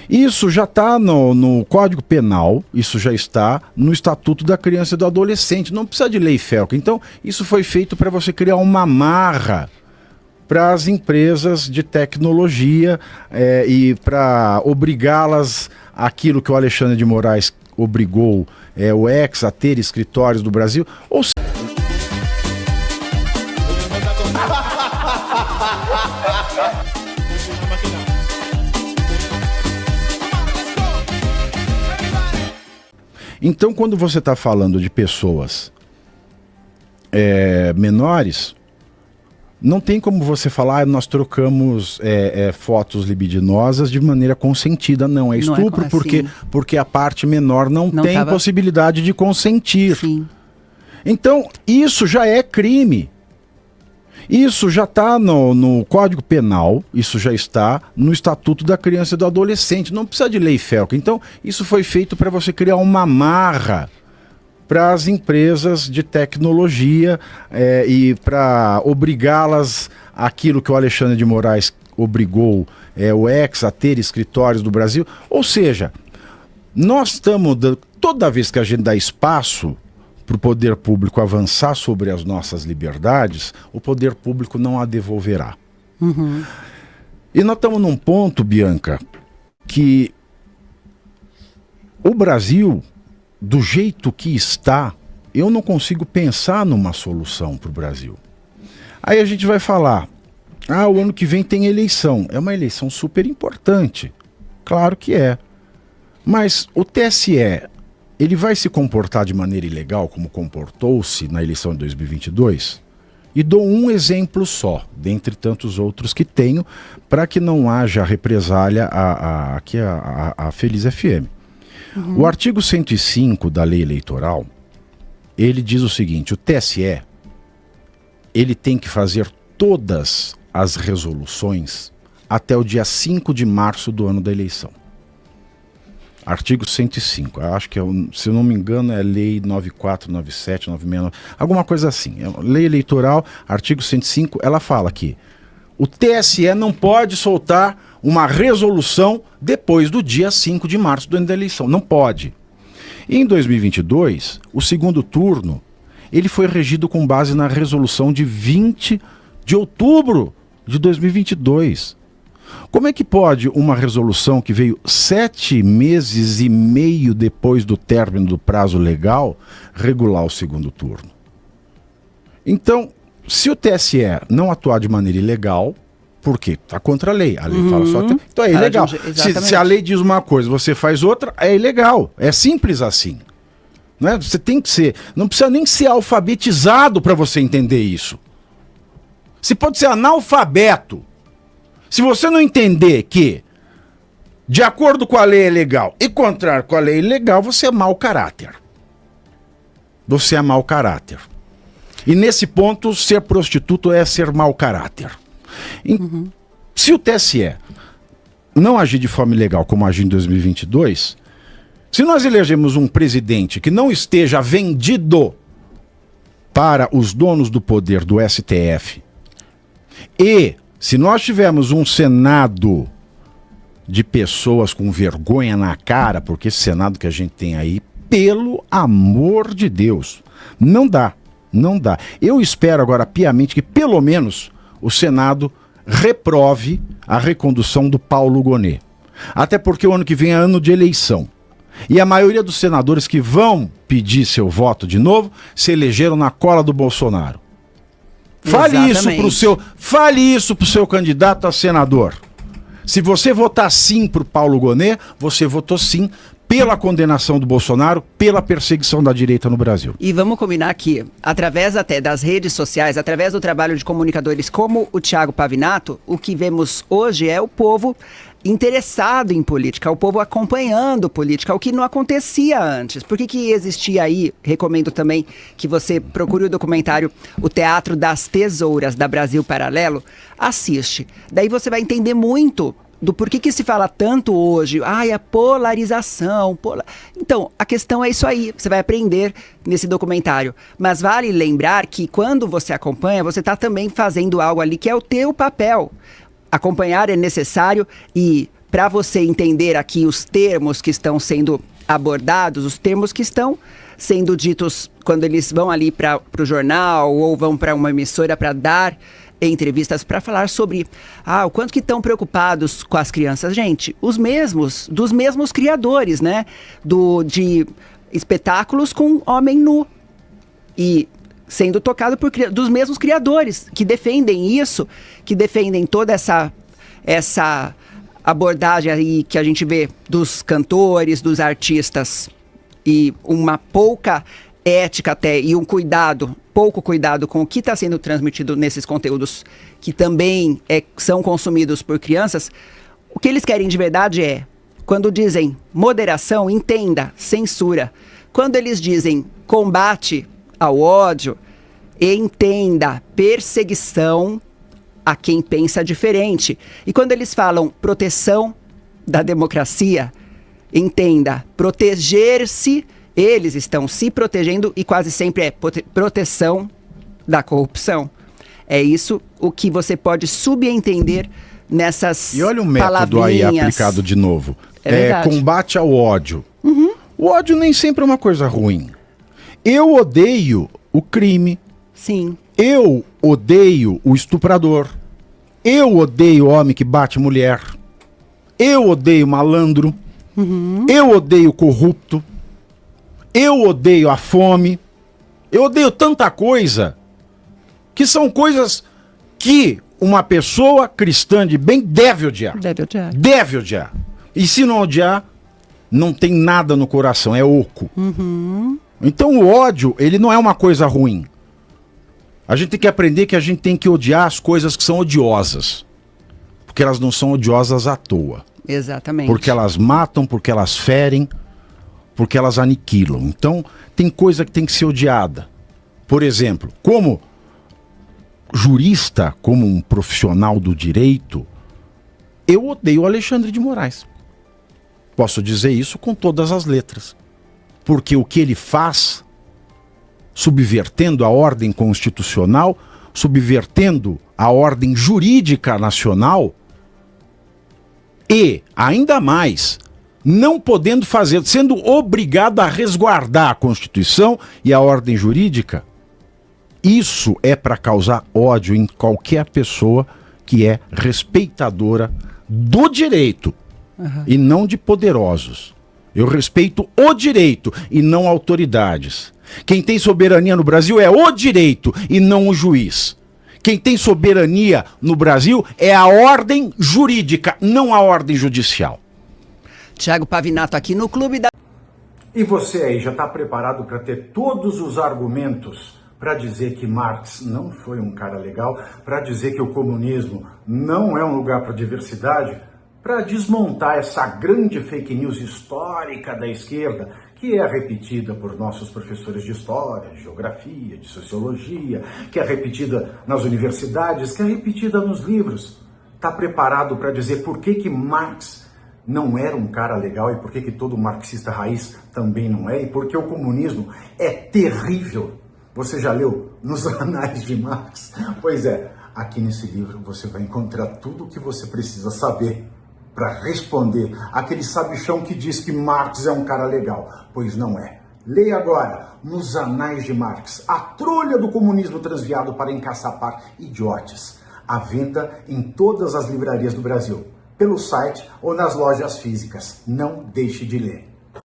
Isso já está no Código Penal, isso já está no Estatuto da Criança e do Adolescente. Não precisa de lei Felca. Então, isso foi feito para você criar uma amarra para as empresas de tecnologia e para obrigá-las àquilo que o Alexandre de Moraes obrigou o Ex a ter escritórios do Brasil. Ou seja, então, quando você está falando de pessoas menores, não tem como você falar, nós trocamos fotos libidinosas de maneira consentida. Não, é estupro, porque a parte menor não tem possibilidade de consentir. Sim. Então, isso já é crime. Isso já está no Código Penal, isso já está no Estatuto da Criança e do Adolescente. Não precisa de lei Felca. Então, isso foi feito para você criar uma amarra para as empresas de tecnologia e para obrigá-las àquilo que o Alexandre de Moraes obrigou o Ex a ter escritórios do Brasil. Ou seja, nós estamos, toda vez que a gente dá espaço para o poder público avançar sobre as nossas liberdades, o poder público não a devolverá. Uhum. E nós estamos num ponto, Bianca, que o Brasil, do jeito que está, eu não consigo pensar numa solução para o Brasil. Aí a gente vai falar, o ano que vem tem eleição. É uma eleição super importante. Claro que é. Mas o TSE, ele vai se comportar de maneira ilegal, como comportou-se na eleição de 2022? E dou um exemplo só, dentre tantos outros que tenho, para que não haja represália aqui a Feliz FM. Uhum. O artigo 105 da lei eleitoral, ele diz o seguinte: o TSE, ele tem que fazer todas as resoluções até o dia 5 de março do ano da eleição. Artigo 105, eu acho que, se eu não me engano, é lei 9497, 969, alguma coisa assim. Lei eleitoral, artigo 105, ela fala que o TSE não pode soltar uma resolução depois do dia 5 de março do ano da eleição. Não pode. E em 2022, o segundo turno, ele foi regido com base na resolução de 20 de outubro de 2022. Como é que pode uma resolução que veio 7 meses e meio depois do término do prazo legal regular o segundo turno? Então, se o TSE não atuar de maneira ilegal, por quê? Está contra a lei. A lei fala só... Então é ilegal. Se a lei diz uma coisa, você faz outra, é ilegal. É simples assim. Não é? Você tem que ser... Não precisa nem ser alfabetizado para você entender isso. Você pode ser analfabeto. Se você não entender que, de acordo com a lei é legal e contrário com a lei é ilegal, você é mau caráter. Você é mau caráter. E nesse ponto, ser prostituto é ser mau caráter. Se o TSE não agir de forma ilegal como agiu em 2022, se nós elegemos um presidente que não esteja vendido para os donos do poder do STF, e se nós tivermos um Senado de pessoas com vergonha na cara, porque esse Senado que a gente tem aí, pelo amor de Deus, não dá, não dá. Eu espero agora piamente que pelo menos o Senado reprove a recondução do Paulo Gonet. Até porque o ano que vem é ano de eleição. E a maioria dos senadores que vão pedir seu voto de novo se elegeram na cola do Bolsonaro. Fale isso pro seu candidato a senador. Se você votar sim pro Paulo Gonet, você votou sim pela condenação do Bolsonaro, pela perseguição da direita no Brasil. E vamos combinar que, através até das redes sociais, através do trabalho de comunicadores como o Thiago Pavinato, o que vemos hoje é o povo interessado em política, o povo acompanhando política, o que não acontecia antes. Por que existia aí, recomendo também que você procure o documentário O Teatro das Tesouras, da Brasil Paralelo, assiste. Daí você vai entender muito do porquê que se fala tanto hoje, a polarização. Então, a questão é isso aí, você vai aprender nesse documentário. Mas vale lembrar que quando você acompanha, você está também fazendo algo ali que é o teu papel. Acompanhar é necessário e para você entender aqui os termos que estão sendo abordados, os termos que estão sendo ditos quando eles vão ali para o jornal ou vão para uma emissora para dar entrevistas para falar sobre o quanto que estão preocupados com as crianças. Gente, dos mesmos criadores, né? De espetáculos com homem nu. E sendo tocado dos mesmos criadores que defendem isso, que defendem toda essa abordagem aí que a gente vê dos cantores, dos artistas, e uma pouca ética até, e pouco cuidado com o que está sendo transmitido nesses conteúdos que também são consumidos por crianças. O que eles querem de verdade é, quando dizem moderação, entenda, censura. Quando eles dizem combate ao ódio, entenda, perseguição a quem pensa diferente. E quando eles falam proteção da democracia, entenda, proteger-se, eles estão se protegendo e quase sempre é proteção da corrupção. É isso o que você pode subentender nessas palavrinhas. E olha o método aí aplicado de novo. Combate ao ódio. Uhum. O ódio nem sempre é uma coisa ruim. Eu odeio o crime. Sim. Eu odeio o estuprador. Eu odeio o homem que bate mulher. Eu odeio o malandro. Uhum. Eu odeio o corrupto. Eu odeio a fome. Eu odeio tanta coisa que são coisas que uma pessoa cristã de bem deve odiar. Deve odiar. E se não odiar, não tem nada no coração, é oco. Uhum. Então o ódio, ele não é uma coisa ruim. A gente tem que aprender que a gente tem que odiar as coisas que são odiosas. Porque elas não são odiosas à toa. Exatamente. Porque elas matam, porque elas ferem, porque elas aniquilam. Então, tem coisa que tem que ser odiada. Por exemplo, como jurista, como um profissional do direito, eu odeio o Alexandre de Moraes. Posso dizer isso com todas as letras. Porque o que ele faz, subvertendo a ordem constitucional, subvertendo a ordem jurídica nacional, e, ainda mais, não podendo fazer, sendo obrigado a resguardar a Constituição e a ordem jurídica, isso é para causar ódio em qualquer pessoa que é respeitadora do direito e não de poderosos. Eu respeito o direito e não autoridades. Quem tem soberania no Brasil é o direito e não o juiz. Quem tem soberania no Brasil é a ordem jurídica, não a ordem judicial. Thiago Pavinato aqui no Clube da... E você aí já está preparado para ter todos os argumentos para dizer que Marx não foi um cara legal, para dizer que o comunismo não é um lugar para diversidade, para desmontar essa grande fake news histórica da esquerda, que é repetida por nossos professores de história, de geografia, de sociologia, que é repetida nas universidades, que é repetida nos livros. Está preparado para dizer por que Marx não era um cara legal e por que todo marxista raiz também não é, e por que o comunismo é terrível? Você já leu nos Anais de Marx? Pois é, aqui nesse livro você vai encontrar tudo o que você precisa saber para responder aquele sabichão que diz que Marx é um cara legal, pois não é. Leia agora, nos Anais de Marx, a trolha do comunismo transviado para encaçapar idiotes. À venda em todas as livrarias do Brasil, pelo site ou nas lojas físicas. Não deixe de ler.